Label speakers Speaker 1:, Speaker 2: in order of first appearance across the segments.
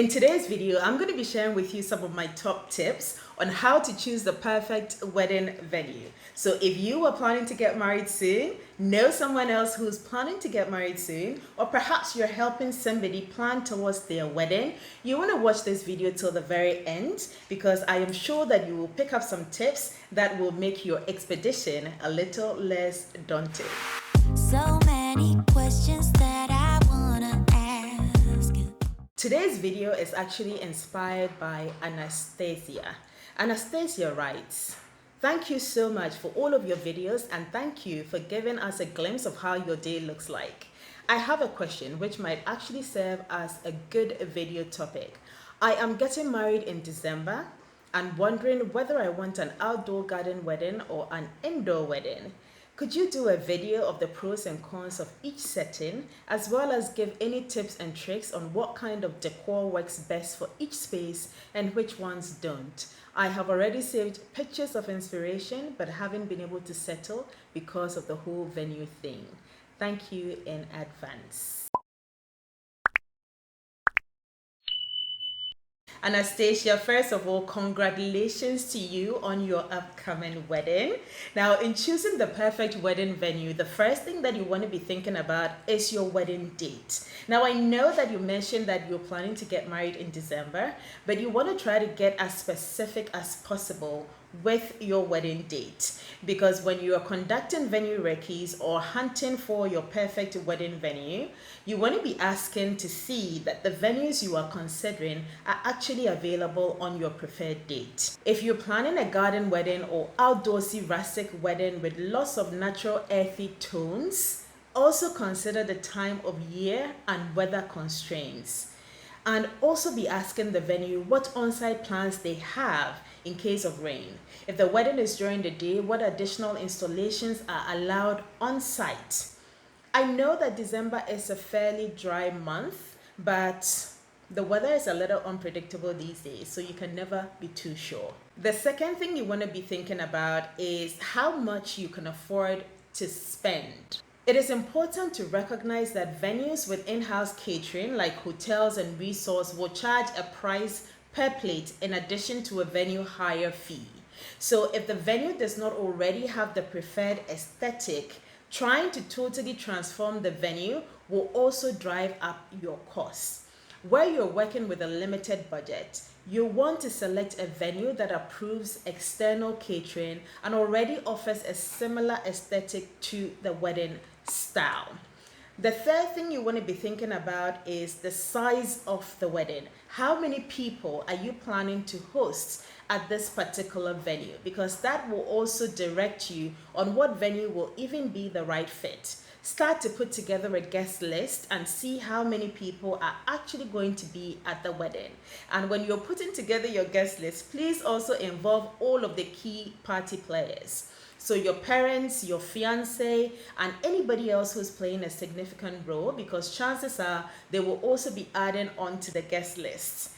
Speaker 1: In today's video, I'm going to be sharing with you some of my top tips on how to choose the perfect wedding venue. So if you are planning to get married soon, know someone else who's planning to get married soon, or perhaps you're helping somebody plan towards their wedding, you want to watch this video till the very end because I am sure that you will pick up some tips that will make your expedition a little less daunting.
Speaker 2: So many questions that I wanna ask.
Speaker 1: Today's video is actually inspired by Anastasia. Anastasia writes, "Thank you so much for all of your videos and thank you for giving us a glimpse of how your day looks like. I have a question which might actually serve as a good video topic. I am getting married in December and wondering whether I want an outdoor garden wedding or an indoor wedding. Could you do a video of the pros and cons of each setting, as well as give any tips and tricks on what kind of decor works best for each space and which ones don't? I have already saved pictures of inspiration, but haven't been able to settle because of the whole venue thing. Thank you in advance." Anastasia, first of all, congratulations to you on your upcoming wedding. Now, in choosing the perfect wedding venue, the first thing that you want to be thinking about is your wedding date. Now, I know that you mentioned that you're planning to get married in December, but you want to try to get as specific as possible with your wedding date, because when you are conducting venue recce's or hunting for your perfect wedding venue, you want to be asking to see that the venues you are considering are actually available on your preferred date. If you're planning a garden wedding or outdoorsy rustic wedding with lots of natural earthy tones, also consider the time of year and weather constraints. And also be asking the venue what on-site plans they have in case of rain. If the wedding is during the day, what additional installations are allowed on-site? I know that December is a fairly dry month, but the weather is a little unpredictable these days, so you can never be too sure. The second thing you want to be thinking about is how much you can afford to spend. It is important to recognize that venues with in-house catering like hotels and resorts will charge a price per plate in addition to a venue hire fee. So if the venue does not already have the preferred aesthetic, trying to totally transform the venue will also drive up your costs. Where you're working with a limited budget, you want to select a venue that approves external catering and already offers a similar aesthetic to the wedding style. The third thing you want to be thinking about is the size of the wedding. How many people are you planning to host at this particular venue? Because that will also direct you on what venue will even be the right fit. Start to put together a guest list and see how many people are actually going to be at the wedding. And when you're putting together your guest list, please also involve all of the key party players. So your parents, your fiance, and anybody else who's playing a significant role, because chances are they will also be adding on to the guest list.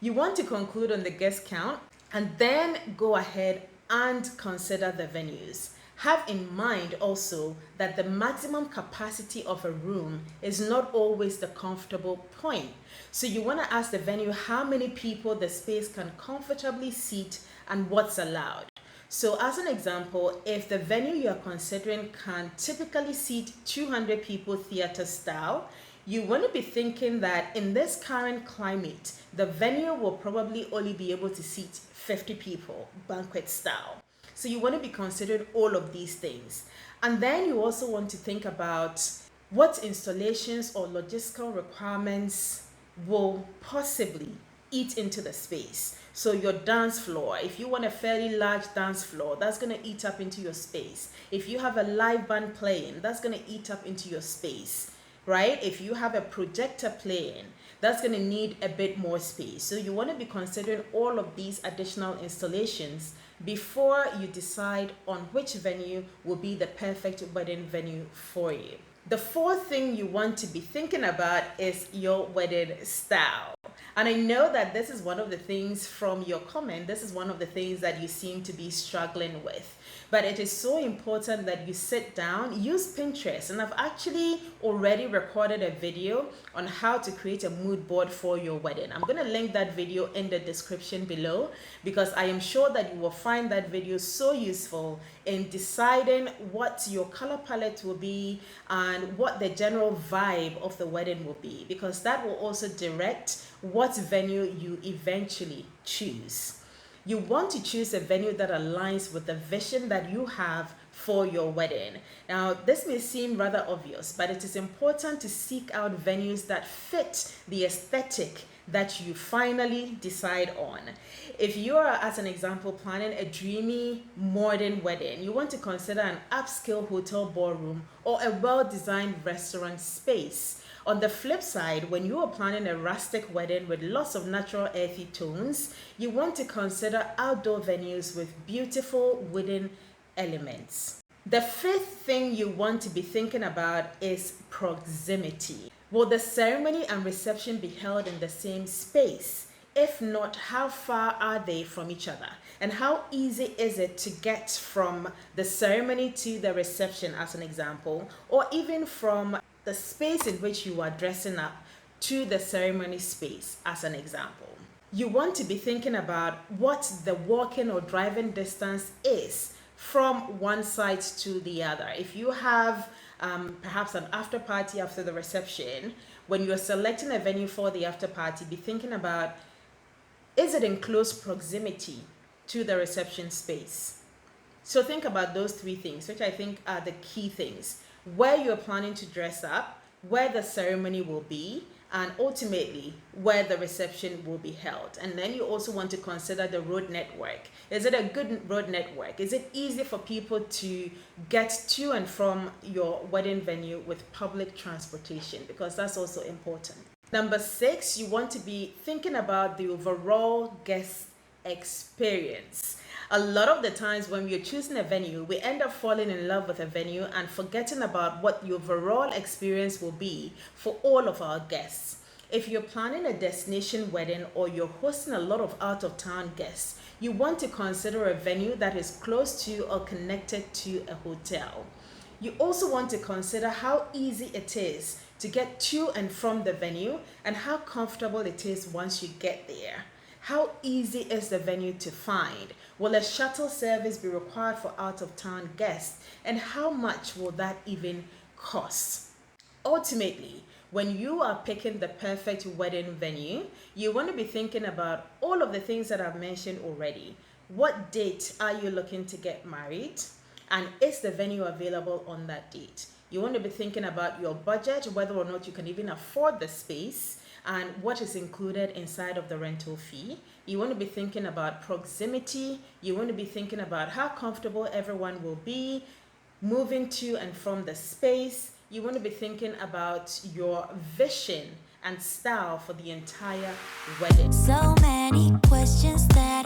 Speaker 1: You want to conclude on the guest count and then go ahead and consider the venues. Have in mind also that the maximum capacity of a room is not always the comfortable point. So you want to ask the venue how many people the space can comfortably seat and what's allowed. So as an example, if the venue you're considering can typically seat 200 people theater style, you want to be thinking that in this current climate, the venue will probably only be able to seat 50 people banquet style. So you want to be considering all of these things. And then you also want to think about what installations or logistical requirements will possibly eat into the space. So your dance floor, if you want a fairly large dance floor, that's going to eat up into your space. If you have a live band playing, that's going to eat up into your space, right? If you have a projector playing, that's going to need a bit more space. So you want to be considering all of these additional installations before you decide on which venue will be the perfect wedding venue for you. The fourth thing you want to be thinking about is your wedding style. And I know that this is one of the things from your comment, this is one of the things that you seem to be struggling with. But it is so important that you sit down, use Pinterest. And I've actually already recorded a video on how to create a mood board for your wedding. I'm going to link that video in the description below because I am sure that you will find that video so useful in deciding what your color palette will be and what the general vibe of the wedding will be, because that will also direct what venue you eventually choose. You want to choose a venue that aligns with the vision that you have for your wedding. Now, this may seem rather obvious, but it is important to seek out venues that fit the aesthetic that you finally decide on. If you are, as an example, planning a dreamy modern wedding, you want to consider an upscale hotel ballroom or a well-designed restaurant space. On the flip side, when you are planning a rustic wedding with lots of natural earthy tones, you want to consider outdoor venues with beautiful wooden elements. The fifth thing you want to be thinking about is proximity. Will the ceremony and reception be held in the same space? If not, how far are they from each other? And how easy is it to get from the ceremony to the reception, as an example, or even from the space in which you are dressing up to the ceremony space, as an example? You want to be thinking about what the walking or driving distance is from one side to the other. If you have perhaps an after party after the reception, when you're selecting a venue for the after party, be thinking about, is it in close proximity to the reception space? So think about those three things, which I think are the key things: where you're planning to dress up, where the ceremony will be, and ultimately where the reception will be held. And then you also want to consider the road network. Is it a good road network? Is it easy for people to get to and from your wedding venue with public transportation? Because that's also important. Number 6, you want to be thinking about the overall guest experience. A lot of the times when we're choosing a venue, we end up falling in love with a venue and forgetting about what the overall experience will be for all of our guests. If you're planning a destination wedding or you're hosting a lot of out-of-town guests, you want to consider a venue that is close to or connected to a hotel. You also want to consider how easy it is to get to and from the venue and how comfortable it is once you get there. How easy is the venue to find? Will a shuttle service be required for out-of-town guests? And how much will that even cost? Ultimately, when you are picking the perfect wedding venue, you want to be thinking about all of the things that I've mentioned already. What date are you looking to get married? And is the venue available on that date? You want to be thinking about your budget, whether or not you can even afford the space, and what is included inside of the rental fee. You want to be thinking about proximity. You want to be thinking about how comfortable everyone will be moving to and from the space. You want to be thinking about your vision and style for the entire wedding.
Speaker 2: So many questions that